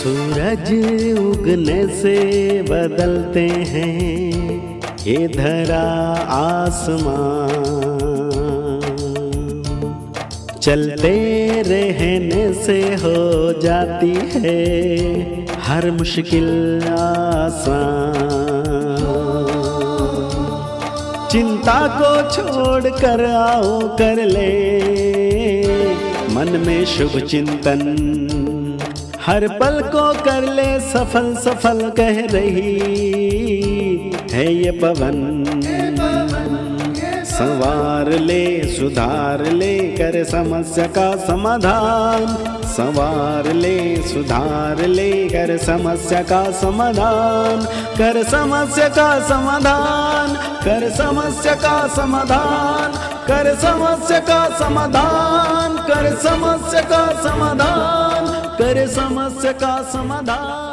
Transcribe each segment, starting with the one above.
सूरज उगने से बदलते हैं ये धरा आसमान, चलते रहने से हो जाती है हर मुश्किल आसान। चिंता को छोड़ कर आओ कर ले मन में शुभ चिंतन, हर पल को कर ले सफल सफल कह रही है ये पवन। संवार ले सुधार ले कर समस्या का समाधान, संवार ले सुधार ले कर समस्या का समाधान, कर समस्या का समाधान, कर समस्या का समाधान, कर समस्या का समाधान, कर समस्या का समाधान, कर समस्या का समाधान।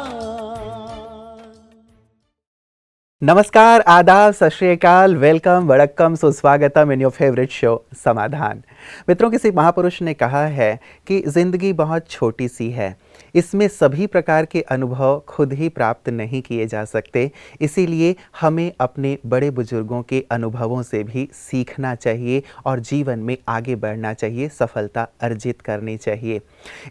नमस्कार, आदाब, सत श्री अकाल, वेलकम, वड़क्कम, सुस्वागतम इन योर फेवरेट शो समाधान। मित्रों, किसी महापुरुष ने कहा है कि जिंदगी बहुत छोटी सी है, इसमें सभी प्रकार के अनुभव खुद ही प्राप्त नहीं किए जा सकते, इसीलिए हमें अपने बड़े बुजुर्गों के अनुभवों से भी सीखना चाहिए और जीवन में आगे बढ़ना चाहिए, सफलता अर्जित करनी चाहिए।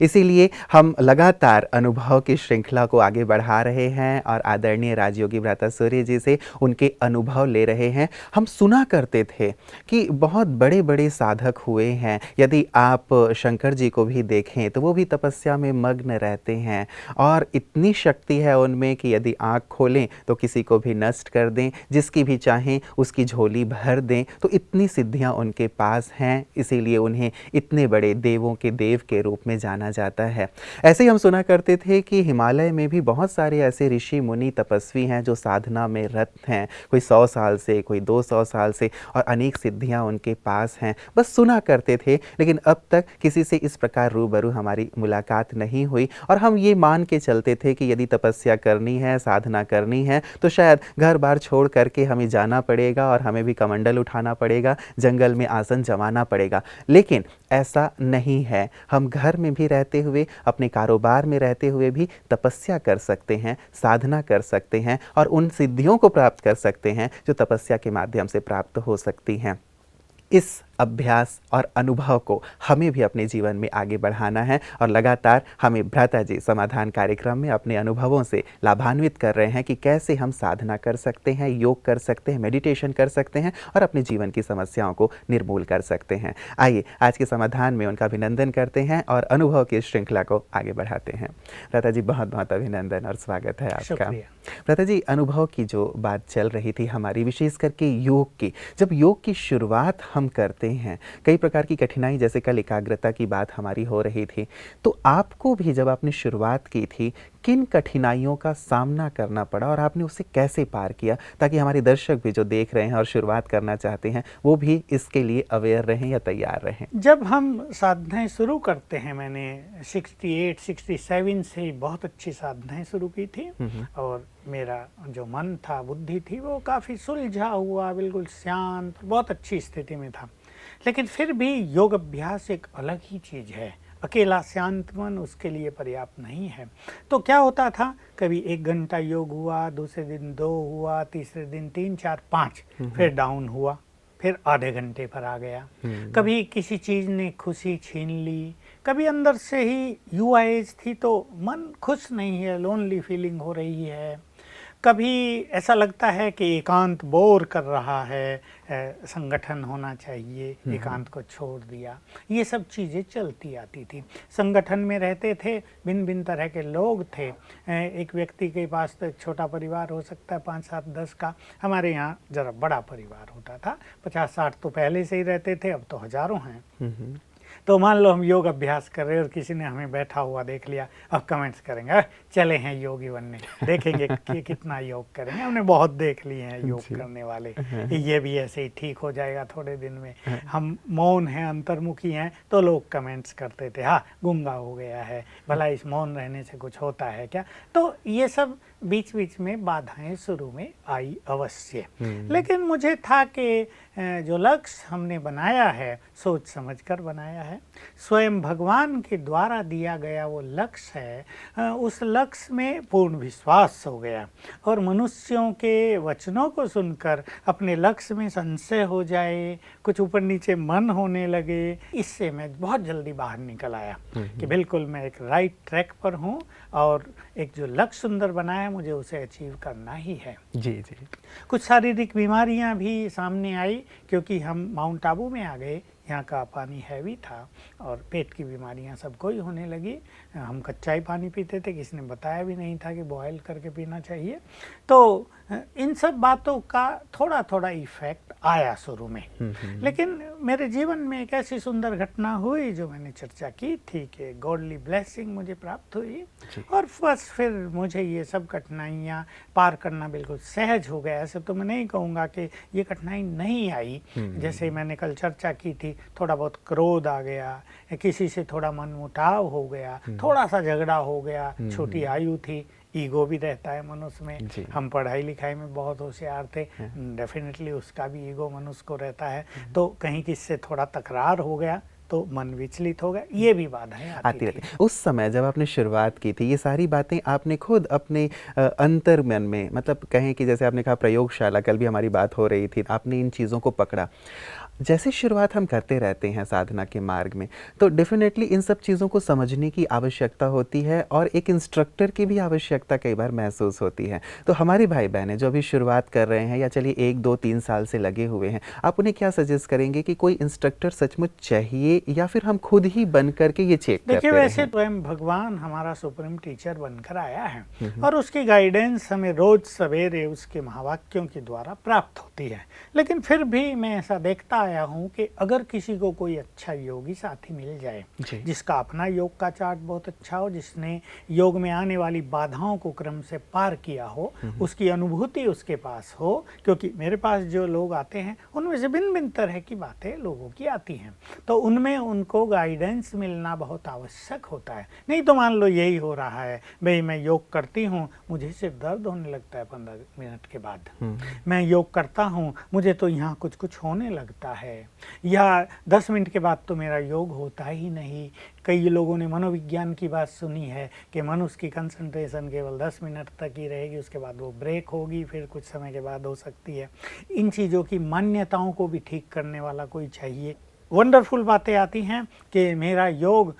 इसीलिए हम लगातार अनुभव की श्रृंखला को आगे बढ़ा रहे हैं और आदरणीय राजयोगी भ्राता सूर्य जी से उनके अनुभव ले रहे हैं। हम सुना करते थे कि बहुत बड़े बड़े साधक हुए हैं, यदि आप शंकर जी को भी देखें तो वो भी तपस्या में मग्न रहते हैं और इतनी शक्ति है उनमें कि यदि आँख खोलें तो किसी को भी नष्ट कर दें, जिसकी भी चाहें उसकी झोली भर दें, तो इतनी सिद्धियां उनके पास हैं, इसीलिए उन्हें इतने बड़े देवों के देव के रूप में जाना जाता है। ऐसे ही हम सुना करते थे कि हिमालय में भी बहुत सारे ऐसे ऋषि मुनि तपस्वी हैं जो साधना में रत हैं, कोई 100 साल से, कोई 200 साल से, और अनेक सिद्धियां उनके पास हैं। बस सुना करते थे, लेकिन अब तक किसी से इस प्रकार रूबरू हमारी मुलाकात नहीं हुई और हम ये मान के चलते थे कि यदि तपस्या करनी है, साधना करनी है तो शायद घर बार छोड़ करके हमें जाना पड़ेगा और हमें भी कमंडल उठाना पड़ेगा, जंगल में आसन जमाना पड़ेगा। लेकिन ऐसा नहीं है, हम घर में भी रहते हुए, अपने कारोबार में रहते हुए भी तपस्या कर सकते हैं, साधना कर सकते हैं और उन सिद्धियों को प्राप्त कर सकते हैं जो तपस्या के माध्यम से प्राप्त हो सकती हैं। इस अभ्यास और अनुभव को हमें भी अपने जीवन में आगे बढ़ाना है और लगातार हमें भ्राता जी समाधान कार्यक्रम में अपने अनुभवों से लाभान्वित कर रहे हैं कि कैसे हम साधना कर सकते हैं, योग कर सकते हैं, मेडिटेशन कर सकते हैं और अपने जीवन की समस्याओं को निर्मूल कर सकते हैं। आइए आज के समाधान में उनका अभिनंदन करते हैं और अनुभव की श्रृंखला को आगे बढ़ाते हैं। भ्राता जी, बहुत बहुत अभिनंदन और स्वागत है आपका। भ्राता जी, अनुभव की जो बात चल रही थी हमारी, विशेष करके योग की, जब योग की शुरुआत हम करते हैं, कई प्रकार की कठिनाई, जैसे कल एकाग्रता की बात हमारी हो रही थी, तो आपको भी जब आपने शुरुआत की थी किन कठिनाइयों का सामना करना पड़ा और आपने उसे कैसे पार किया, ताकि हमारे दर्शक भी जो देख रहे हैं और शुरुआत करना चाहते हैं वो भी इसके लिए अवेयर रहें या तैयार रहें। जब हम साधनाएं शुरू करते हैं, मैंने 68-67 से बहुत अच्छी साधनाएं शुरू की थी और मेरा जो मन था, बुद्धि थी, वो काफ़ी सुलझा हुआ, बिल्कुल शांत, बहुत अच्छी स्थिति में था। लेकिन फिर भी योग अभ्यास एक अलग ही चीज़ है, अकेला शांत मन उसके लिए पर्याप्त नहीं है। तो क्या होता था, कभी 1 घंटा योग हुआ, दूसरे दिन 2 हुआ, तीसरे दिन 3, 4, 5, फिर डाउन हुआ, फिर आधे घंटे पर आ गया। कभी किसी चीज़ ने खुशी छीन ली, कभी अंदर से ही युवा एज थी तो मन खुश नहीं है, लोनली फीलिंग हो रही है, कभी ऐसा लगता है कि एकांत बोर कर रहा है, संगठन होना चाहिए, एकांत को छोड़ दिया। ये सब चीज़ें चलती आती थी। संगठन में रहते थे, भिन्न भिन्न तरह के लोग थे। एक व्यक्ति के पास तो एक छोटा परिवार हो सकता है 5, 7, 10 का, हमारे यहाँ ज़रा बड़ा परिवार होता था, 50-60 तो पहले से ही रहते थे, अब तो हज़ारों हैं। तो मान लो हम योग अभ्यास कर रहे हैं और किसी ने हमें बैठा हुआ देख लिया, अब कमेंट्स करेंगे चले हैं योगी बनने, देखेंगे कि कितना योग करेंगे, हमने बहुत देख लिए हैं योग करने वाले, ये भी ऐसे ही ठीक हो जाएगा थोड़े दिन में। हम मौन हैं, अंतर्मुखी हैं, तो लोग कमेंट्स करते थे, हाँ गूंगा हो गया है, भला इस मौन रहने से कुछ होता है क्या। तो ये सब बीच बीच में बाधाएं शुरू में आई अवश्य, लेकिन मुझे था कि जो लक्ष्य हमने बनाया है सोच समझकर बनाया है, स्वयं भगवान के द्वारा दिया गया वो लक्ष्य है, उस लक्ष्य में पूर्ण विश्वास हो गया और मनुष्यों के वचनों को सुनकर अपने लक्ष्य में संशय हो जाए, कुछ ऊपर नीचे मन होने लगे, इससे मैं बहुत जल्दी बाहर निकल आया कि बिल्कुल मैं एक राइट ट्रैक पर हूँ और एक जो लक्ष्य सुंदर बनाया है मुझे उसे अचीव करना ही है। जी जी। कुछ शारीरिक बीमारियां भी सामने आई क्योंकि हम माउंट आबू में आ गए, यहाँ का पानी हैवी था और पेट की बीमारियां सबको ही होने लगी। हम कच्चा ही पानी पीते थे, किसी ने बताया भी नहीं था कि बॉयल करके पीना चाहिए। तो इन सब बातों का थोड़ा थोड़ा इफेक्ट आया शुरू में, लेकिन मेरे जीवन में एक ऐसी सुंदर घटना हुई जो मैंने चर्चा की थी कि गॉडली ब्लेसिंग मुझे प्राप्त हुई और बस फिर मुझे ये सब कठिनाइयाँ पार करना बिल्कुल सहज हो गया। ऐसे तो मैं नहीं कहूँगा कि ये कठिनाई नहीं आई, जैसे मैंने कल चर्चा की थी, थोड़ा बहुत क्रोध आ गया, किसी से थोड़ा मनमुटाव हो गया, थोड़ा सा झगड़ा हो गया, छोटी आयु थी, ईगो भी रहता है मनुष्य में। हम पढ़ाई लिखाई में बहुत होशियार थे, डेफिनेटली उसका भी ईगो मनुष्य को रहता है, तो कहीं किससे थोड़ा तकरार हो गया तो मन विचलित हो गया, ये भी बाधाएं आती रहती। उस समय जब आपने शुरुआत की थी, ये सारी बातें आपने खुद अपने अंतर मन में, मतलब कहें कि जैसे आपने कहा प्रयोगशाला, कल भी हमारी बात हो रही थी, आपने इन चीज़ों को पकड़ा। जैसे शुरुआत हम करते रहते हैं साधना के मार्ग में, तो डेफिनेटली इन सब चीज़ों को समझने की आवश्यकता होती है और एक इंस्ट्रक्टर की भी आवश्यकता कई बार महसूस होती है। तो हमारे भाई बहनें जो अभी शुरुआत कर रहे हैं या चलिए 1, 2, 3 साल से लगे हुए हैं, आप उन्हें क्या सजेस्ट करेंगे कि कोई इंस्ट्रक्टर सचमुच चाहिए या फिर हम खुद ही बन करके ये चेक करते देखिए, रहें? वैसे स्वयं भगवान हमारा सुप्रीम टीचर बनकर आया है और उसकी गाइडेंस हमें रोज सवेरे उसके महावाक्यों के द्वारा प्राप्त होती है, लेकिन फिर भी मैं ऐसा देखता आया हूँ कि अगर किसी को कोई अच्छा योगी साथी मिल जाए जिसका अपना योग का चार्ट बहुत अच्छा हो, जिसने योग में आने वाली बाधाओं को क्रम से पार किया हो, उसकी अनुभूति उसके पास हो, क्योंकि मेरे पास जो लोग आते हैं उनमें से भिन्न भिन्न तरह की बातें लोगों की आती हैं, तो उनमें उनको गाइडेंस मिलना बहुत आवश्यक होता है। नहीं तो मान लो यही हो रहा है, भाई मैं योग करती हूँ, मुझे सिर्फ दर्द होने लगता है 15 मिनट के बाद, मैं योग करता हूँ, मुझे तो यहाँ कुछ कुछ होने लगता है, या 10 मिनट के बाद तो मेरा योग होता ही नहीं। कई लोगों ने मनोविज्ञान की बात सुनी है कि मनुष्य की कंसंट्रेशन केवल 10 मिनट तक ही रहेगी, उसके बाद वो ब्रेक होगी, फिर कुछ समय के बाद हो सकती है। इन चीज़ों की मान्यताओं को भी ठीक करने वाला कोई चाहिए। वंडरफुल बातें आती हैं कि मेरा योग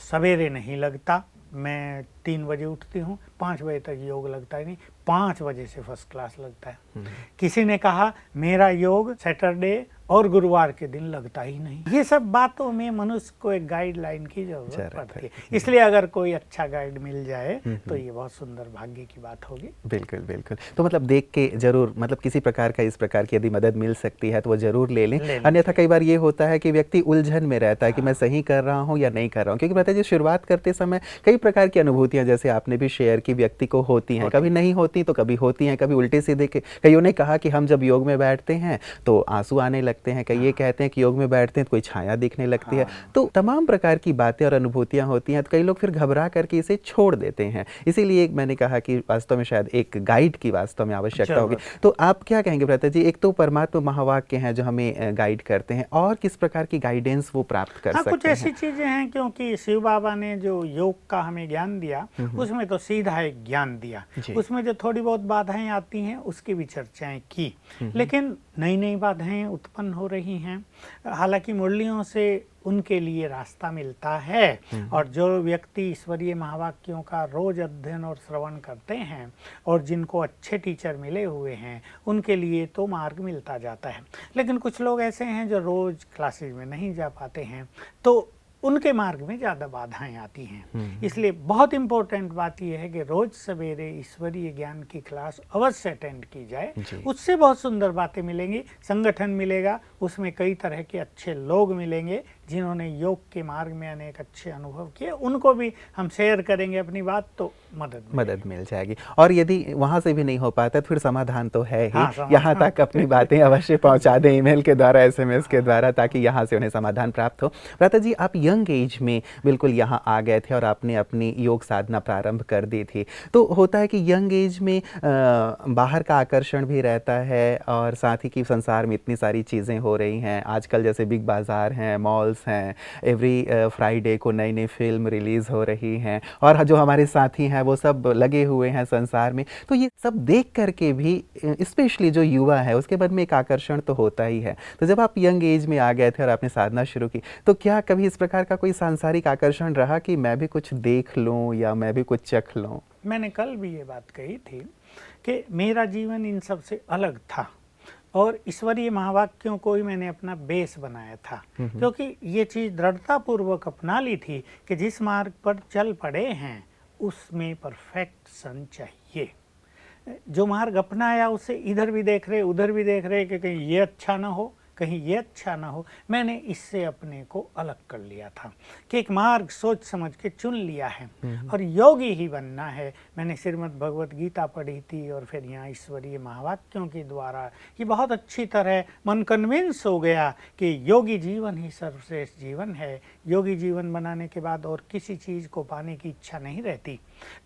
सवेरे नहीं लगता, मैं 3 बजे उठती हूँ, 5 बजे तक योग लगता ही नहीं, 5 बजे से फर्स्ट क्लास लगता है। किसी ने कहा मेरा योग सैटरडे और गुरुवार के दिन लगता ही नहीं। ये सब बातों में मनुष्य को एक गाइडलाइन की जरूरत पड़ती है, इसलिए अगर कोई अच्छा गाइड मिल जाए तो ये बहुत सुंदर भाग्य की बात होगी। बिल्कुल बिल्कुल। तो मतलब देख के जरूर, मतलब किसी प्रकार का इस प्रकार की यदि मदद मिल सकती है तो वो जरूर ले लें। अन्यथा कई बार ये होता है कि व्यक्ति उलझन में रहता है कि मैं सही कर रहा हूँ या नहीं कर रहा हूँ, क्योंकि पता है जी शुरुआत करते समय कई प्रकार की अनुभूतियाँ, जैसे आपने भी शेयर की, व्यक्ति को होती हैं, कभी नहीं होती तो कभी होती हैं, कभी उल्टे सीधे। कईयों ने कहा कि हम जब योग में बैठते हैं तो आंसू आने लगते हैं, कई ये कहते हैं कि योग में बैठते हैं तो कोई छाया दिखने लगती है। तो तमाम प्रकार की बातें और अनुभूतियां होती हैं, तो कई लोग फिर घबरा करके इसे छोड़ देते हैं। इसीलिए मैंने कहा कि वास्तव में शायद एक गाइड की वास्तव में आवश्यकता होगी। तो आप क्या कहेंगे भ्राता जी? एक तो परमात्मा महावाक्य हैं जो हमें गाइड करते हैं, और किस प्रकार की गाइडेंस वो प्राप्त कर सकते हैं? कुछ ऐसी चीजें हैं, क्योंकि शिव बाबा ने जो योग का हमें ज्ञान दिया उसमें तो सीधा एक ज्ञान दिया, उसमें जो थोड़ी बहुत बाधाएं आती हैं उसकी भी चर्चाएं की, लेकिन नई नई बाधाएं उत्पन्न हो रही हैं। हालांकि मुरलियों से उनके लिए रास्ता मिलता है, और जो व्यक्ति ईश्वरीय महावाक्यों का रोज अध्ययन और श्रवण करते हैं और जिनको अच्छे टीचर मिले हुए हैं उनके लिए तो मार्ग मिलता जाता है। लेकिन कुछ लोग ऐसे हैं जो रोज क्लासेज में नहीं जा पाते हैं, तो उनके मार्ग में ज़्यादा बाधाएं आती हैं। इसलिए बहुत इम्पोर्टेंट बात यह है कि रोज सवेरे ईश्वरीय ज्ञान की क्लास अवश्य अटेंड की जाए, उससे बहुत सुंदर बातें मिलेंगी, संगठन मिलेगा, उसमें कई तरह के अच्छे लोग मिलेंगे जिन्होंने योग के मार्ग में अनेक अच्छे अनुभव किए, उनको भी हम शेयर करेंगे अपनी बात, तो मदद मिल जाएगी। और यदि वहाँ से भी नहीं हो पाता तो फिर समाधान तो है ही। हाँ, यहाँ तक अपनी बातें अवश्य पहुँचा दें ईमेल के द्वारा, SMS के द्वारा, ताकि यहाँ से उन्हें समाधान प्राप्त हो। भ्राता जी, आप यंग एज में बिल्कुल यहाँ आ गए थे और आपने अपनी योग साधना प्रारंभ कर दी थी। तो होता है कि यंग एज में बाहर का आकर्षण भी रहता है और साथ ही कि संसार में इतनी सारी चीज़ें हो रही हैं आजकल, जैसे बिग बाज़ार हैं, मॉल्स हैं, एवरी फ्राइडे को नई नई फिल्म रिलीज़ हो रही हैं और जो हमारे साथी हैं वो सब लगे हुए हैं संसार में। तो ये सब देख करके भी स्पेशली जो युवा है उसके बाद में एक आकर्षण तो होता ही है। तो जब आप यंग एज में आ गए थे और आपने साधना शुरू की, तो क्या कभी इस प्रकार का कोई सांसारिक आकर्षण रहा कि मैं भी कुछ देख लूं या मैं भी कुछ चख लूं? मैंने कल भी ये बात कही थी कि मेरा जीवन इन सब से अलग था और ईश्वरीय महावाक्यों को ही मैंने अपना बेस बनाया था, क्योंकि ये चीज़ दृढ़तापूर्वक अपना ली थी कि जिस मार्ग पर चल पड़े हैं उसमें परफेक्शन चाहिए। जो मार्ग अपनाया उसे इधर भी देख रहे उधर भी देख रहे कि कहीं ये अच्छा ना हो, कहीं ये अच्छा ना हो। मैंने इससे अपने को अलग कर लिया था कि एक मार्ग सोच समझ के चुन लिया है और योगी ही बनना है। मैंने श्रीमद् भगवत गीता पढ़ी थी और फिर यहाँ ईश्वरीय महावाक्यों के द्वारा ये बहुत अच्छी तरह मन कन्विंस हो गया कि योगी जीवन ही सर्वश्रेष्ठ जीवन है। योगी जीवन बनाने के बाद और किसी चीज़ को पाने की इच्छा नहीं रहती।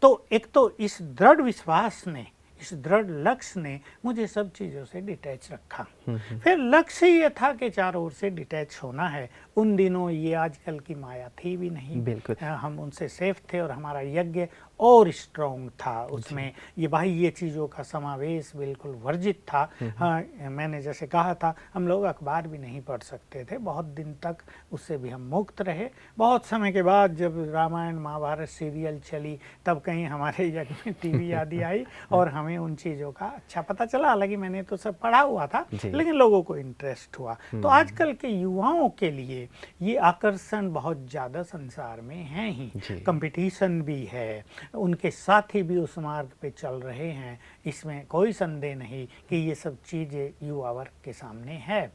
तो एक तो इस दृढ़ विश्वास ने, इस दृढ़ लक्ष्य ने मुझे सब चीज़ों से डिटैच रखा। फिर लक्ष्य ये था कि चारों ओर से डिटैच होना है। उन दिनों ये आजकल की माया थी भी नहीं, बिल्कुल हम उनसे सेफ थे और हमारा यज्ञ और स्ट्रॉन्ग था। उसमें ये बाह्य चीज़ों का समावेश बिल्कुल वर्जित था। हाँ, मैंने जैसे कहा था, हम लोग अखबार भी नहीं पढ़ सकते थे, बहुत दिन तक उससे भी हम मुक्त रहे। बहुत समय के बाद जब रामायण महाभारत सीरियल चली तब कहीं हमारे यज्ञ में टीवी आदि आई और हमें उन चीज़ों का अच्छा पता चला। हालांकि मैंने तो सब पढ़ा हुआ था लेकिन लोगों को इंटरेस्ट हुआ। तो आजकल के युवाओं के लिए ये आकर्षण बहुत ज़्यादा संसार में है ही, कंपटीशन भी है, उनके साथी भी उस मार्ग पे चल रहे हैं, इसमें कोई संदेह नहीं कि ये सब चीज़ें युवा वर्ग के सामने है।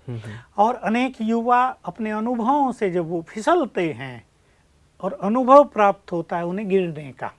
और अनेक युवा अपने अनुभवों से जब वो फिसलते हैं और अनुभव प्राप्त होता है उन्हें गिरने का,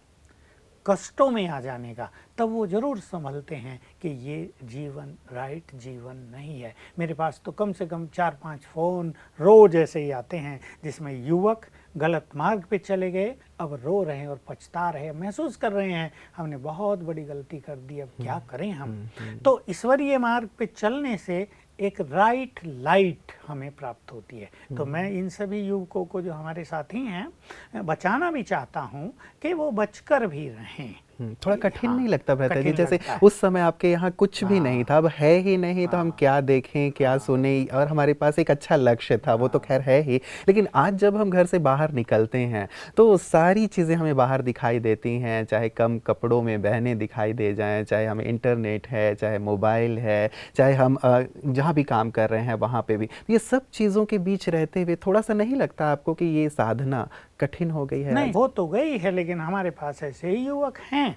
कष्टों में आ जाने का, तब वो ज़रूर संभलते हैं कि ये जीवन राइट जीवन नहीं है। मेरे पास तो कम से कम 4-5 फ़ोन रोज़ ऐसे ही आते हैं जिसमें युवक गलत मार्ग पे चले गए, अब रो रहे हैं और पछता रहे हैं, महसूस कर रहे हैं हमने बहुत बड़ी गलती कर दी, अब क्या करें हम। तो ईश्वरीय मार्ग पे चलने से एक राइट लाइट हमें प्राप्त होती है। तो मैं इन सभी युवकों को जो हमारे साथी हैं बचाना भी चाहता हूँ कि वो बचकर भी रहें। थोड़ा कठिन नहीं लगता भ्राता जी? जैसे उस समय आपके यहाँ कुछ भी नहीं था, अब है ही नहीं, तो हम क्या देखें क्या सुने, और हमारे पास एक अच्छा लक्ष्य था वो तो खैर है ही, लेकिन आज जब हम घर से बाहर निकलते हैं तो सारी चीज़ें हमें बाहर दिखाई देती हैं, चाहे कम कपड़ों में बहनें दिखाई दे जाएं, चाहे हमें इंटरनेट है, चाहे मोबाइल है, चाहे हम जहाँ भी काम कर रहे हैं वहाँ पे भी। ये सब चीज़ों के बीच रहते हुए थोड़ा सा नहीं लगता आपको कि ये साधना कठिन हो गई है? नहीं, हो तो गई है, लेकिन हमारे पास ऐसे ही युवक हैं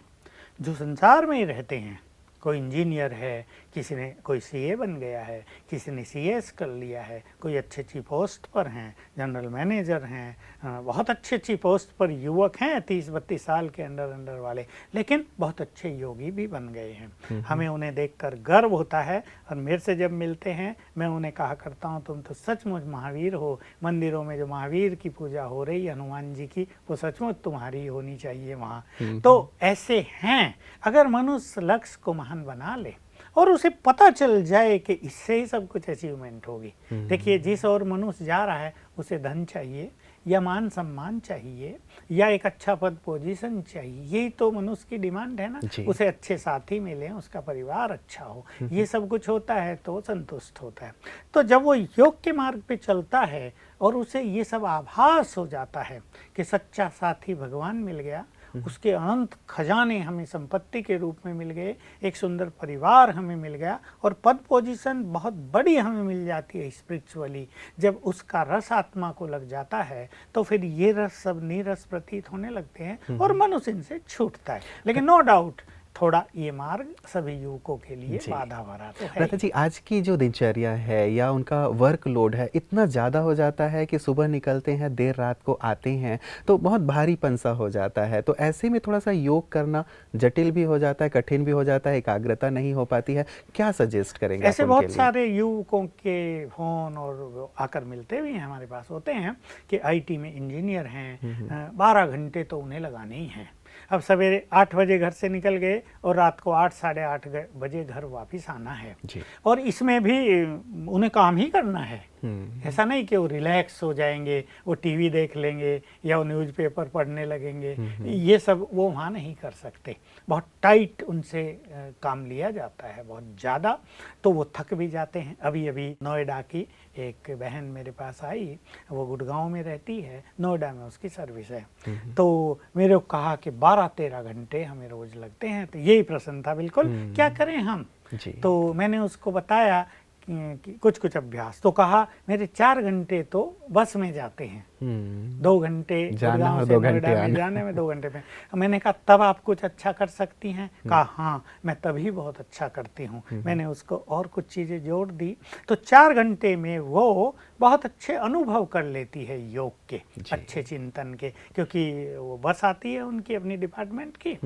जो संसार में ही रहते हैं। कोई इंजीनियर है, किसी ने कोई सीए बन गया है, किसी ने सीएस कर लिया है, कोई अच्छी पोस्ट पर हैं, जनरल मैनेजर हैं, बहुत अच्छी पोस्ट पर युवक हैं 30-32 साल के अंडर वाले, लेकिन बहुत अच्छे योगी भी बन गए हैं। हमें उन्हें देखकर गर्व होता है और मेरे से जब मिलते हैं मैं उन्हें कहा करता हूँ तुम तो सचमुच महावीर हो। मंदिरों में जो महावीर की पूजा हो रही है हनुमान जी की, वो सचमुच तुम्हारी होनी चाहिए वहाँ। तो ऐसे हैं। अगर मनुष्य लक्ष्य को महान बना ले और उसे पता चल जाए कि इससे ही सब कुछ अचीवमेंट होगी। देखिए, जिस और मनुष्य जा रहा है उसे धन चाहिए या मान सम्मान चाहिए या एक अच्छा पद पोजीशन चाहिए, यही तो मनुष्य की डिमांड है ना। उसे अच्छे साथी मिले, उसका परिवार अच्छा हो, ये सब कुछ होता है तो संतुष्ट होता है। तो जब वो योग के मार्ग पे चलता है और उसे ये सब आभास हो जाता है कि सच्चा साथी भगवान मिल गया, उसके अनंत खजाने हमें संपत्ति के रूप में मिल गए, एक सुंदर परिवार हमें मिल गया और पद पोजीशन बहुत बड़ी हमें मिल जाती है स्पिरिचुअली। जब उसका रस आत्मा को लग जाता है तो फिर ये रस सब नीरस प्रतीत होने लगते हैं और मनुष्य इनसे छूटता है। लेकिन नो डाउट थोड़ा ये मार्ग सभी युवकों के लिए बाधा भरा तो है। लता जी, आज की जो दिनचर्या है या उनका वर्कलोड है इतना ज़्यादा हो जाता है कि सुबह निकलते हैं, देर रात को आते हैं, तो बहुत भारीपन सा हो जाता है। तो ऐसे में थोड़ा सा योग करना जटिल भी हो जाता है, कठिन भी हो जाता है, एकाग्रता नहीं हो पाती है। क्या सजेस्ट करेंगे ऐसे आप उनके बहुत लिए? सारे युवकों के फोन और आकर मिलते भी हैं, हमारे पास होते हैं कि आईटी में इंजीनियर हैं, 12 घंटे तो उन्हें लगाने ही हैं। अब सवेरे 8 बजे घर से निकल गए और रात को 8 साढ़े 8 बजे घर वापस आना है, और इसमें भी उन्हें काम ही करना है। ऐसा नहीं कि वो रिलैक्स हो जाएंगे, वो टीवी देख लेंगे या वो न्यूज़पेपर पढ़ने लगेंगे, ये सब वो वहाँ नहीं कर सकते। बहुत टाइट उनसे काम लिया जाता है, बहुत ज़्यादा, तो वो थक भी जाते हैं। अभी अभी नोएडा की एक बहन मेरे पास आई, वो गुड़गांव में रहती है, नोएडा में उसकी सर्विस है, तो मेरे को कहा कि 12-13 घंटे हमें रोज़ लगते हैं। तो यही प्रश्न था बिल्कुल, क्या करें हम? तो मैंने उसको बताया कि कुछ कुछ अभ्यास, तो कहा मेरे 4 घंटे तो बस में जाते हैं, 2 घंटे गुड़गांव से नोएडा में जाने में 2 घंटे में। मैंने कहा तब आप कुछ अच्छा कर सकती हैं? कहा हाँ, मैं तभी बहुत अच्छा करती हूँ। मैंने उसको और कुछ चीज़ें जोड़ दी, तो 4 घंटे में वो बहुत अच्छे अनुभव कर लेती है योग के, अच्छे चिंतन के, क्योंकि वो बस आती है उनकी अपनी डिपार्टमेंट की,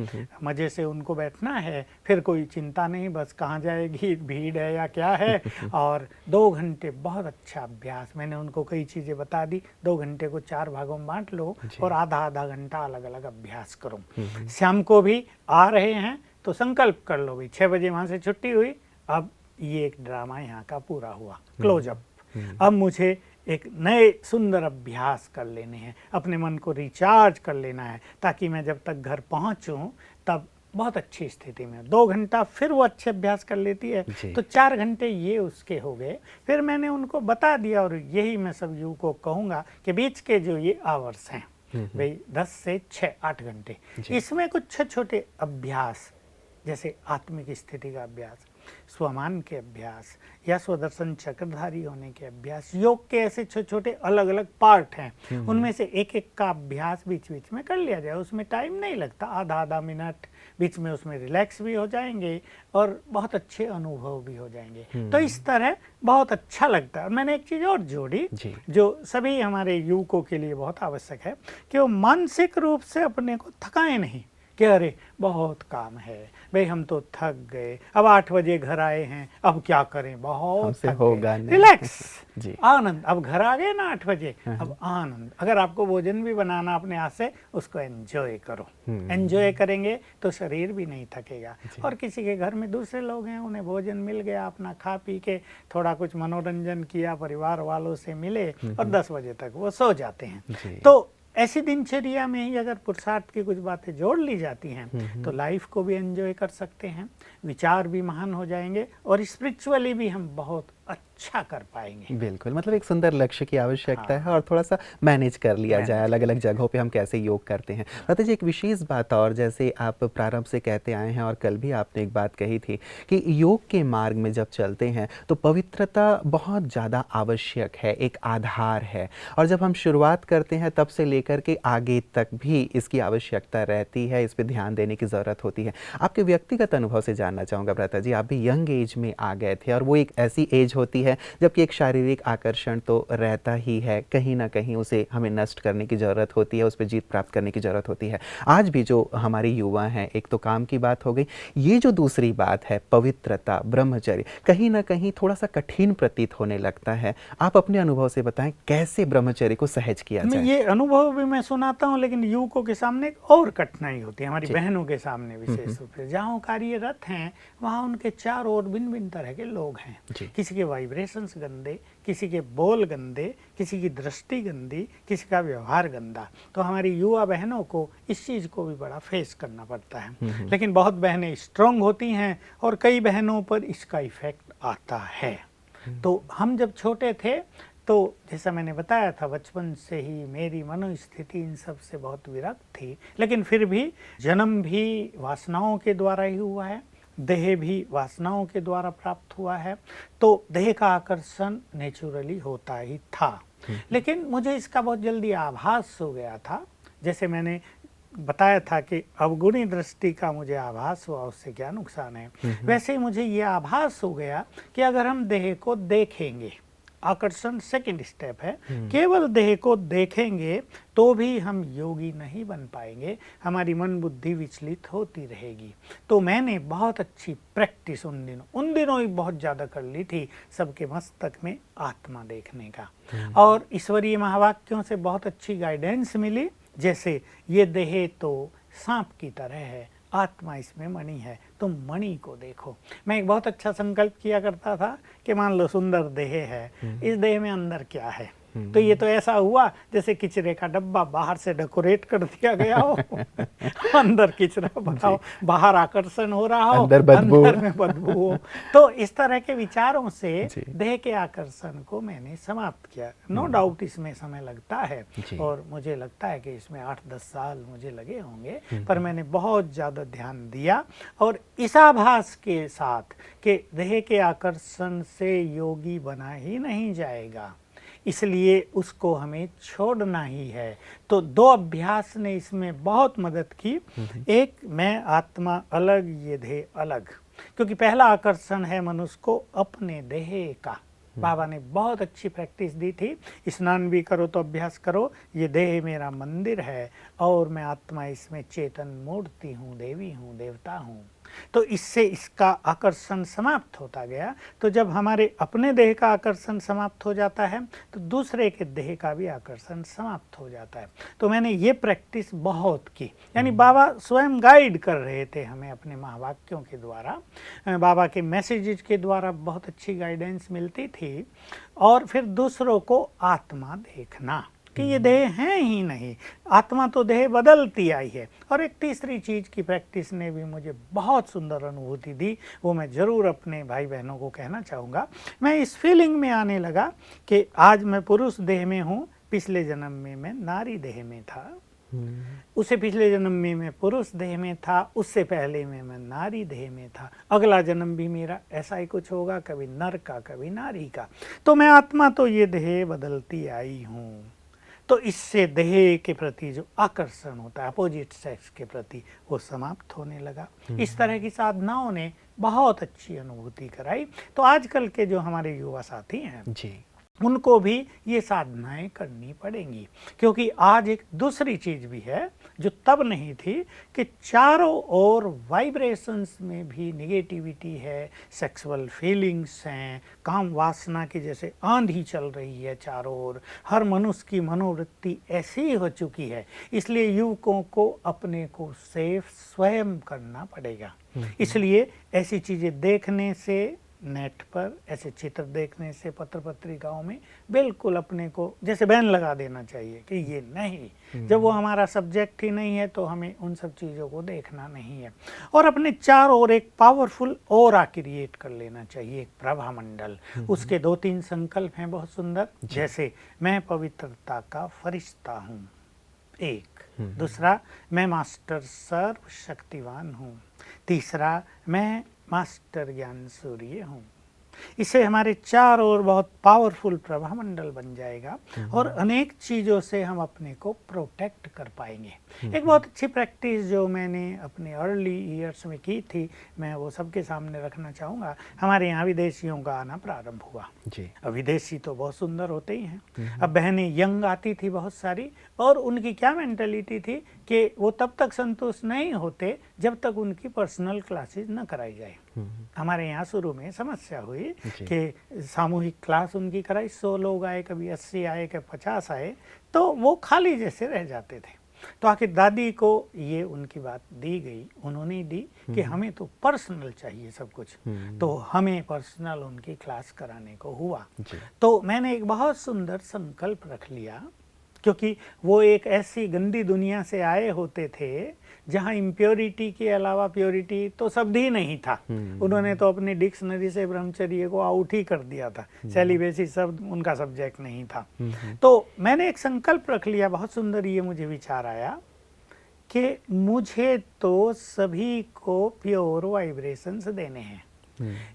मज़े से उनको बैठना है, फिर कोई चिंता नहीं, बस कहाँ जाएगी, भीड़ है या क्या है। और 2 घंटे बहुत अच्छा अभ्यास, मैंने उनको कई चीज़ें बता दी। 2 घंटे को 4 भागों में बांट लो और आधा आधा घंटा अलग अलग अभ्यास करो। शाम को भी आ रहे हैं तो संकल्प कर लो भाई 6 बजे वहाँ से छुट्टी हुई, अब ये एक ड्रामा यहाँ का पूरा हुआ, क्लोज अप। अब मुझे एक नए सुंदर अभ्यास कर लेने हैं, अपने मन को रिचार्ज कर लेना है, ताकि मैं जब तक घर पहुँचूँ तब बहुत अच्छी स्थिति में। 2 घंटा फिर वो अच्छे अभ्यास कर लेती है, तो 4 घंटे ये उसके हो गए। फिर मैंने उनको बता दिया, और यही मैं सब युवकों को कहूँगा कि बीच के जो ये आवर्स हैं भाई 10 से 6-8 घंटे, इसमें कुछ छोटे छोटे अभ्यास, जैसे आत्मिक स्थिति का अभ्यास, स्वमान के अभ्यास या स्वदर्शन चक्रधारी होने के अभ्यास, योग के ऐसे छोटे छोटे अलग अलग पार्ट हैं, उनमें से एक एक का अभ्यास बीच बीच में कर लिया जाए। उसमें टाइम नहीं लगता, आधा आधा मिनट, बीच में उसमें रिलैक्स भी हो जाएंगे और बहुत अच्छे अनुभव भी हो जाएंगे। तो इस तरह बहुत अच्छा लगता है। और मैंने एक चीज़ और जोड़ी जो सभी हमारे युवकों के लिए बहुत आवश्यक है, कि वो मानसिक रूप से अपने को थकाए नहीं कि अरे बहुत काम है भाई, हम तो थक गए, अब 8 बजे घर आए हैं, अब क्या करें, बहुत थक गए। रिलैक्स, आनंद। अब घर आ गए ना 8 बजे, अब आनंद। अगर आपको भोजन भी बनाना अपने हाथ से, उसको एंजॉय करो। एंजॉय करेंगे तो शरीर भी नहीं थकेगा। और किसी के घर में दूसरे लोग हैं, उन्हें भोजन मिल गया, अपना खा पी के थोड़ा कुछ मनोरंजन किया, परिवार वालों से मिले और 10 बजे तक वो सो जाते हैं। तो ऐसी दिनचर्या में ही अगर पुरुषार्थ की कुछ बातें जोड़ ली जाती हैं तो लाइफ को भी एंजॉय कर सकते हैं, विचार भी महान हो जाएंगे और स्पिरिचुअली भी हम बहुत अच्छा कर पाएंगे। बिल्कुल, मतलब एक सुंदर लक्ष्य की आवश्यकता है और थोड़ा सा मैनेज कर लिया जाए अलग अलग जगहों पे हम कैसे योग करते हैं। लता जी, एक विशेष बात और, जैसे आप प्रारंभ से कहते आए हैं और कल भी आपने एक बात कही थी कि योग के मार्ग में जब चलते हैं तो पवित्रता बहुत ज़्यादा आवश्यक है, एक आधार है, और जब हम शुरुआत करते हैं तब से लेकर के आगे तक भी इसकी आवश्यकता रहती है, इस पर ध्यान देने की ज़रूरत होती है। आपके व्यक्तिगत अनुभव से जानना चाहूँगा लता जी, आप भी यंग एज में आ गए थे और वो एक ऐसी एज होती है जबकि एक शारीरिक आकर्षण तो रहता ही है, कहीं ना कहीं उसे हमें नष्ट करने की ज़रूरत होती है, उस पर जीत प्राप्त करने की ज़रूरत होती है। आज भी जो हमारे युवा हैं, एक तो काम की बात हो गई, ये जो दूसरी बात है पवित्रता, ब्रह्मचर्य, कहीं ना कहीं थोड़ा सा कठिन प्रतीत होने लगता है। आप अपने अनुभव से बताएं कैसे ब्रह्मचर्य को सहज किया जाए। ये अनुभव भी मैं सुनाता हूँ, लेकिन युवकों के सामने एक और कठिनाई होती है, हमारी बहनों के सामने विशेष रूप से। जहाँ कार्यरत हैं वहाँ उनके चारों ओर भिन्न भिन्न तरह के लोग हैं, किसी के वाइब्रेशंस गंदे, किसी के बोल गंदे, किसी की दृष्टि गंदी, किसी का व्यवहार गंदा। तो हमारी युवा बहनों को इस चीज़ को भी बड़ा फेस करना पड़ता है। लेकिन बहुत बहनें स्ट्रांग होती हैं और कई बहनों पर इसका इफेक्ट आता है। तो हम जब छोटे थे तो जैसा मैंने बताया था, बचपन से ही मेरी मनोस्थिति इन सब से बहुत विरक्त थी, लेकिन फिर भी जन्म भी वासनाओं के द्वारा ही हुआ है, देह भी वासनाओं के द्वारा प्राप्त हुआ है, तो देह का आकर्षण नेचुरली होता ही था। लेकिन मुझे इसका बहुत जल्दी आभास हो गया था। जैसे मैंने बताया था कि अवगुणी दृष्टि का मुझे आभास हुआ, उससे क्या नुकसान है, वैसे ही मुझे ये आभास हो गया कि अगर हम देह को देखेंगे, आकर्षण सेकंड स्टेप है, केवल देह को देखेंगे तो भी हम योगी नहीं बन पाएंगे, हमारी मन बुद्धि विचलित होती रहेगी। तो मैंने बहुत अच्छी प्रैक्टिस उन दिनों ही बहुत ज़्यादा कर ली थी, सबके मस्तक में आत्मा देखने का, और ईश्वरीय महावाक्यों से बहुत अच्छी गाइडेंस मिली। जैसे ये देह तो सांप की तरह है, आत्मा इसमें मणि है, तुम मणि को देखो। मैं एक बहुत अच्छा संकल्प किया करता था कि मान लो सुंदर देह है, इस देह में अंदर क्या है, तो ये तो ऐसा हुआ जैसे किचरे का डब्बा बाहर से डेकोरेट कर दिया गया हो अंदर किचरा भरा हो, बाहर आकर्षण हो रहा हो, अंदर में बदबू हो। तो इस तरह के विचारों से देह के आकर्षण को मैंने समाप्त किया। नो डाउट इसमें समय लगता है, और मुझे लगता है कि इसमें 8-10 साल मुझे लगे होंगे, पर मैंने बहुत ज़्यादा ध्यान दिया, और इस आभास के साथ कि देह के आकर्षण से योगी बना ही नहीं जाएगा, इसलिए उसको हमें छोड़ना ही है। तो 2 अभ्यास ने इसमें बहुत मदद की। एक, मैं आत्मा अलग, ये देह अलग, क्योंकि पहला आकर्षण है मनुष्य को अपने देह का। बाबा ने बहुत अच्छी प्रैक्टिस दी थी, स्नान भी करो तो अभ्यास करो, ये देह मेरा मंदिर है और मैं आत्मा इसमें चेतन मूर्ति हूँ, देवी हूँ, देवता हूँ। तो इससे इसका आकर्षण समाप्त होता गया। तो जब हमारे अपने देह का आकर्षण समाप्त हो जाता है तो दूसरे के देह का भी आकर्षण समाप्त हो जाता है। तो मैंने ये प्रैक्टिस बहुत की, यानी बाबा स्वयं गाइड कर रहे थे हमें अपने महावाक्यों के द्वारा, बाबा के मैसेजेस के द्वारा बहुत अच्छी गाइडेंस मिलती थी। और फिर दूसरों को आत्मा देखना कि ये देह है ही नहीं, आत्मा तो देह बदलती आई है। और एक तीसरी चीज़ की प्रैक्टिस ने भी मुझे बहुत सुंदर अनुभूति दी, वो मैं ज़रूर अपने भाई बहनों को कहना चाहूँगा। मैं इस फीलिंग में आने लगा कि आज मैं पुरुष देह में हूँ, पिछले जन्म में मैं नारी देह में था, उससे पिछले जन्म में मैं पुरुष देह में था, उससे पहले में मैं नारी देह में था, अगला जन्म भी मेरा ऐसा ही कुछ होगा, कभी नर का कभी नारी का। तो मैं आत्मा तो ये देह बदलती आई हूँ। तो इससे देह के प्रति जो आकर्षण होता है अपोजिट सेक्स के प्रति, वो समाप्त होने लगा। इस तरह की साधनाओं ने बहुत अच्छी अनुभूति कराई। तो आजकल के जो हमारे युवा साथी हैं जी, उनको भी ये साधनाएं करनी पड़ेंगी, क्योंकि आज एक दूसरी चीज भी है जो तब नहीं थी, कि चारों ओर वाइब्रेशंस में भी निगेटिविटी है, सेक्सुअल फीलिंग्स हैं, काम वासना की जैसे आंधी चल रही है चारों ओर, हर मनुष्य की मनोवृत्ति ऐसी हो चुकी है। इसलिए युवकों को अपने को सेफ स्वयं करना पड़ेगा। इसलिए ऐसी चीजें देखने से, नेट पर ऐसे चित्र देखने से, पत्र पत्रिकाओं में बिल्कुल अपने को जैसे बैन लगा देना चाहिए कि ये नहीं, जब वो हमारा सब्जेक्ट ही नहीं है तो हमें उन सब चीज़ों को देखना नहीं है। और अपने चारों ओर एक पावरफुल ऑरा क्रिएट कर लेना चाहिए, एक प्रभा मंडल। उसके 2-3 संकल्प हैं बहुत सुंदर, जैसे मैं पवित्रता का फरिश्ता हूँ, एक। दूसरा, मैं मास्टर सर्व शक्तिवान हूँ। तीसरा, मैं मास्टर ज्ञान सूर्य हूँ। इससे हमारे चारों ओर बहुत पावरफुल प्रभामंडल बन जाएगा और अनेक चीज़ों से हम अपने को प्रोटेक्ट कर पाएंगे। एक बहुत अच्छी प्रैक्टिस जो मैंने अपने अर्ली ईयर्स में की थी, मैं वो सबके सामने रखना चाहूँगा। हमारे यहाँ विदेशियों का आना प्रारंभ हुआ जी। अब विदेशी तो बहुत सुंदर होते ही हैं। अब बहनें यंग आती थी बहुत सारी, और उनकी क्या मेंटालिटी थी कि वो तब तक संतुष्ट नहीं होते जब तक उनकी पर्सनल क्लासेस न कराई जाए। हमारे यहाँ शुरू में समस्या हुई कि सामूहिक क्लास उनकी कराई, 100 लोग आए, कभी 80 आए, कभी 50 आए, तो वो खाली जैसे रह जाते थे। तो आखिर दादी को ये उनकी बात दी गई, उन्होंने दी कि हमें तो पर्सनल चाहिए सब कुछ, तो हमें पर्सनल उनकी क्लास कराने को हुआ। तो मैंने एक बहुत सुंदर संकल्प रख लिया, क्योंकि वो एक ऐसी गंदी दुनिया से आए होते थे जहाँ इम्प्योरिटी के अलावा प्योरिटी तो शब्द ही नहीं था। उन्होंने तो अपनी डिक्शनरी से ब्रह्मचर्य को आउट ही कर दिया था, सेलिबेसी शब्द उनका सब्जेक्ट नहीं था। तो मैंने एक संकल्प रख लिया, बहुत सुंदर ये मुझे विचार आया कि मुझे तो सभी को प्योर वाइब्रेशंस देने हैं।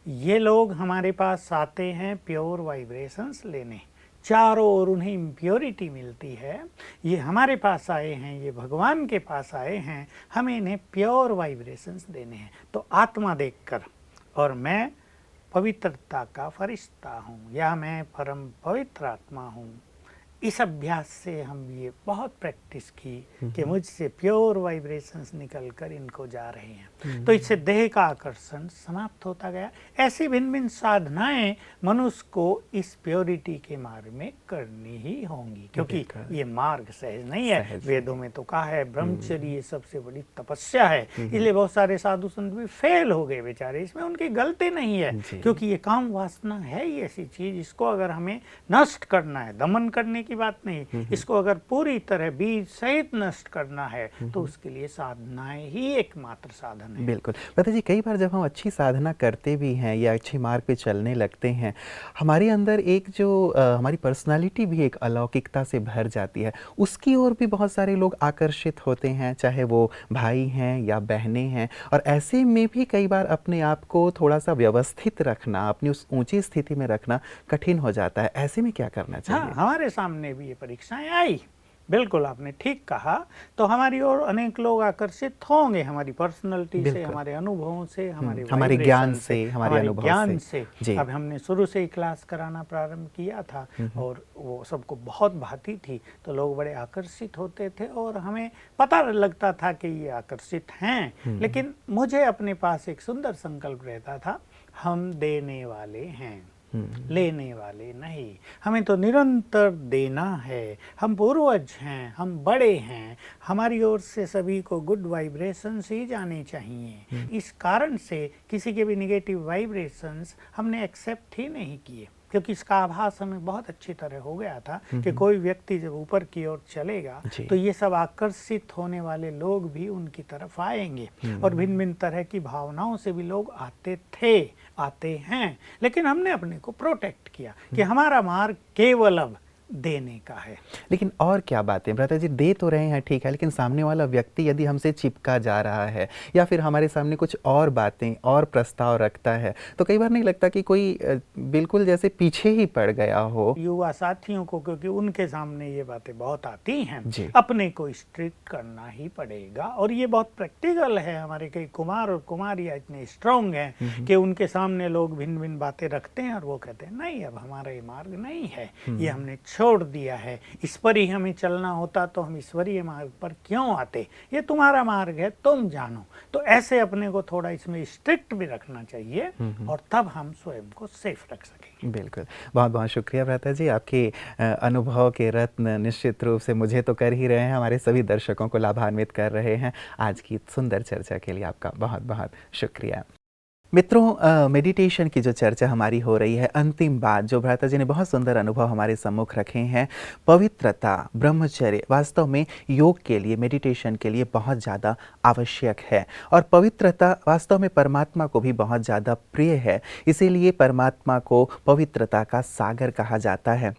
ये लोग हमारे पास आते हैं प्योर वाइब्रेशंस लेने, चारों ओर उन्हें इम्प्योरिटी मिलती है, ये हमारे पास आए हैं, ये भगवान के पास आए हैं, हमें इन्हें प्योर वाइब्रेशंस देने हैं। तो आत्मा देखकर और मैं पवित्रता का फरिश्ता हूँ या मैं परम पवित्र आत्मा हूँ, इस अभ्यास से हम ये बहुत प्रैक्टिस की कि मुझसे प्योर वाइब्रेशंस निकल कर इनको जा रहे हैं। तो इससे देह का आकर्षण समाप्त होता गया। ऐसी भिन्न भिन्न साधनाएं मनुष्य को इस प्योरिटी के मार्ग में करनी ही होंगी, क्योंकि ये मार्ग सहज नहीं है। वेदों में तो कहा है ब्रह्मचर्य ये सबसे बड़ी तपस्या है, इसलिए बहुत सारे साधु संत भी फेल हो गए बेचारे। इसमें उनकी गलती नहीं है, क्योंकि ये काम वासना है ही ऐसी चीज, इसको अगर हमें नष्ट करना है, दमन करने की बात नहीं, इसको अगर पूरी तरह बीज सहित नष्ट करना है तो उसके लिए साधनाएं ही एकमात्र साधन है। बिल्कुल। पता जी, कई बार जब हम अच्छी साधना करते भी हैं या अच्छे मार्ग पे चलने लगते हैं, हमारे अंदर एक जो हमारी पर्सनालिटी भी एक अलौकिकता से भर जाती है, उसकी ओर भी बहुत सारे लोग आकर्षित होते हैं, चाहे वो भाई हैं या बहनें हैं। और ऐसे में भी कई बार अपने आप को थोड़ा सा व्यवस्थित रखना, अपनी उस ऊंची स्थिति में रखना कठिन हो जाता है। ऐसे में क्या करना चाहिए? हाँ, हमारे सामने भी ये परीक्षाएं आई, बिल्कुल आपने ठीक कहा। तो हमारी ओर अनेक लोग आकर्षित होंगे, हमारी पर्सनैलिटी से, हमारे अनुभवों से, हमारे ज्ञान से, हमारे अनुभव ज्ञान से। अब हमने शुरू से ही क्लास कराना प्रारंभ किया था और वो सबको बहुत भाती थी, तो लोग बड़े आकर्षित होते थे और हमें पता लगता था कि ये आकर्षित हैं। लेकिन मुझे अपने पास एक सुंदर संकल्प रहता था, हम देने वाले हैं, लेने वाले नहीं। हमें तो निरंतर देना है। हम पूर्वज हैं, हम बड़े हैं, हमारी ओर से सभी को गुड वाइब्रेशंस ही जाने चाहिए। इस कारण से किसी के भी निगेटिव वाइब्रेशंस हमने एक्सेप्ट ही नहीं किए, क्योंकि इसका आभास हमें बहुत अच्छी तरह हो गया था कि कोई व्यक्ति जब ऊपर की ओर चलेगा तो ये सब आकर्षित होने वाले लोग भी उनकी तरफ आएंगे और भिन्न भिन्न तरह की भावनाओं से भी लोग आते थे, आते हैं। लेकिन हमने अपने को प्रोटेक्ट किया कि हमारा मार्ग केवल अब देने का है। लेकिन और क्या बातें भ्राता जी, दे तो रहे हैं ठीक है, लेकिन सामने वाला व्यक्ति यदि हमसे चिपका जा रहा है या फिर हमारे सामने कुछ और बातें और प्रस्ताव रखता है, तो कई बार नहीं लगता कि कोई बिल्कुल जैसे पीछे ही पड़ गया हो? युवा साथियों को, क्योंकि उनके सामने ये बातें बहुत आती हैं, अपने को स्ट्रिक्ट करना ही पड़ेगा। और ये बहुत प्रैक्टिकल है। हमारे कई कुमार और कुमारियां इतने स्ट्रांग हैं कि उनके सामने लोग भिन्न भिन्न बातें रखते हैं और वो कहते हैं नहीं, अब हमारा ये मार्ग नहीं है, ये हमने छोड़ दिया है, इस पर ही हमें चलना होता तो हम ईश्वरीय मार्ग पर क्यों आते, ये तुम्हारा मार्ग है, तुम जानो। तो ऐसे अपने को थोड़ा इसमें स्ट्रिक्ट भी रखना चाहिए और तब हम स्वयं को सेफ रख सकेंगे। बिल्कुल, बहुत बहुत शुक्रिया भ्राता जी। आपके अनुभव के रत्न निश्चित रूप से मुझे तो कर ही रहे हैं, हमारे सभी दर्शकों को लाभान्वित कर रहे हैं। आज की सुंदर चर्चा के लिए आपका बहुत बहुत शुक्रिया। मित्रों, मेडिटेशन की जो चर्चा हमारी हो रही है, अंतिम बात जो भ्राता जी ने बहुत सुंदर अनुभव हमारे सम्मुख रखे हैं, पवित्रता, ब्रह्मचर्य वास्तव में योग के लिए, मेडिटेशन के लिए बहुत ज़्यादा आवश्यक है। और पवित्रता वास्तव में परमात्मा को भी बहुत ज़्यादा प्रिय है, इसीलिए परमात्मा को पवित्रता का सागर कहा जाता है।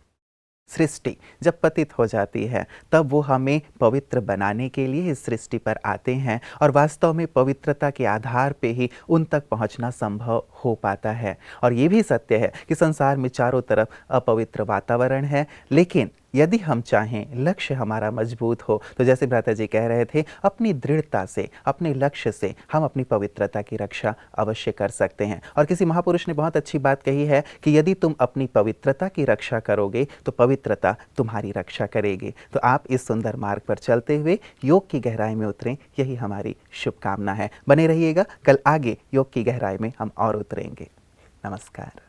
सृष्टि जब पतित हो जाती है तब वो हमें पवित्र बनाने के लिए इस सृष्टि पर आते हैं और वास्तव में पवित्रता के आधार पे ही उन तक पहुंचना संभव हो पाता है। और ये भी सत्य है कि संसार में चारों तरफ अपवित्र वातावरण है, लेकिन यदि हम चाहें, लक्ष्य हमारा मजबूत हो, तो जैसे भ्राता जी कह रहे थे, अपनी दृढ़ता से, अपने लक्ष्य से हम अपनी पवित्रता की रक्षा अवश्य कर सकते हैं। और किसी महापुरुष ने बहुत अच्छी बात कही है कि यदि तुम अपनी पवित्रता की रक्षा करोगे तो पवित्रता तुम्हारी रक्षा करेगी। तो आप इस सुंदर मार्ग पर चलते हुए योग की गहराई में उतरें, यही हमारी शुभकामना है। बने रहिएगा, कल आगे योग की गहराई में हम और उतरेंगे। नमस्कार।